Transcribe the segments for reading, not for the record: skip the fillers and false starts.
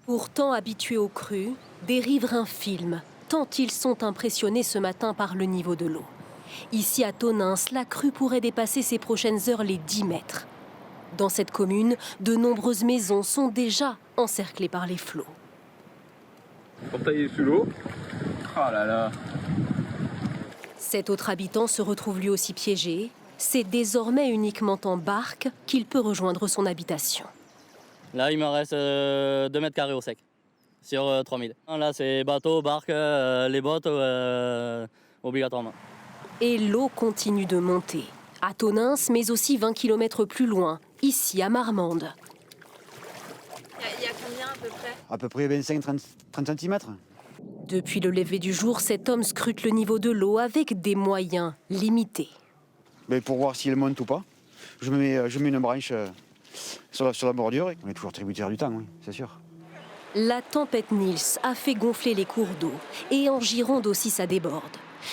Pourtant habitués aux crues, des riverains filment, tant ils sont impressionnés ce matin par le niveau de l'eau. Ici à Tonneins, la crue pourrait dépasser ces prochaines heures les 10 mètres. Dans cette commune, de nombreuses maisons sont déjà encerclées par les flots. Portail est sous l'eau. Oh là là. Cet autre habitant se retrouve lui aussi piégé. C'est désormais uniquement en barque qu'il peut rejoindre son habitation. Là, il me reste 2 mètres carrés au sec, sur 3000. Là, c'est bateau, barque, les bottes, obligatoirement. Et l'eau continue de monter. À Tonneins, mais aussi 20 km plus loin, ici à Marmande. Il y a combien à peu près? À peu près 25-30 cm. Depuis le lever du jour, cet homme scrute le niveau de l'eau avec des moyens limités. Mais pour voir s'il monte ou pas, je mets une branche sur la bordure. On est toujours tributaire du temps, oui, c'est sûr. La tempête Nils a fait gonfler les cours d'eau et en Gironde aussi ça déborde.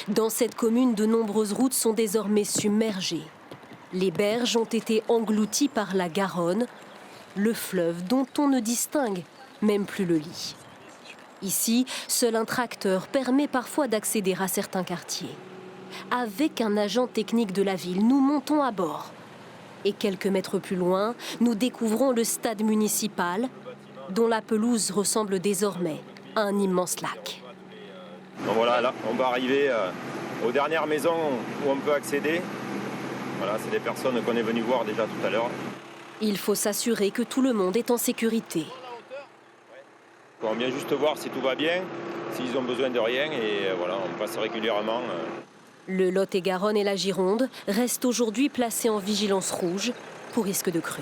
Dans cette commune, de nombreuses routes sont désormais submergées. Les berges ont été englouties par la Garonne, le fleuve dont on ne distingue même plus le lit. Ici, seul un tracteur permet parfois d'accéder à certains quartiers. Avec un agent technique de la ville, nous montons à bord. Et quelques mètres plus loin, nous découvrons le stade municipal, dont la pelouse ressemble désormais à un immense lac. Donc voilà, là, on va arriver aux dernières maisons où on peut accéder. Voilà, c'est des personnes qu'on est venu voir déjà tout à l'heure. Il faut s'assurer que tout le monde est en sécurité. On vient juste voir si tout va bien, s'ils ont besoin de rien, et voilà, on passe régulièrement. Le Lot-et-Garonne et la Gironde restent aujourd'hui placés en vigilance rouge pour risque de crue.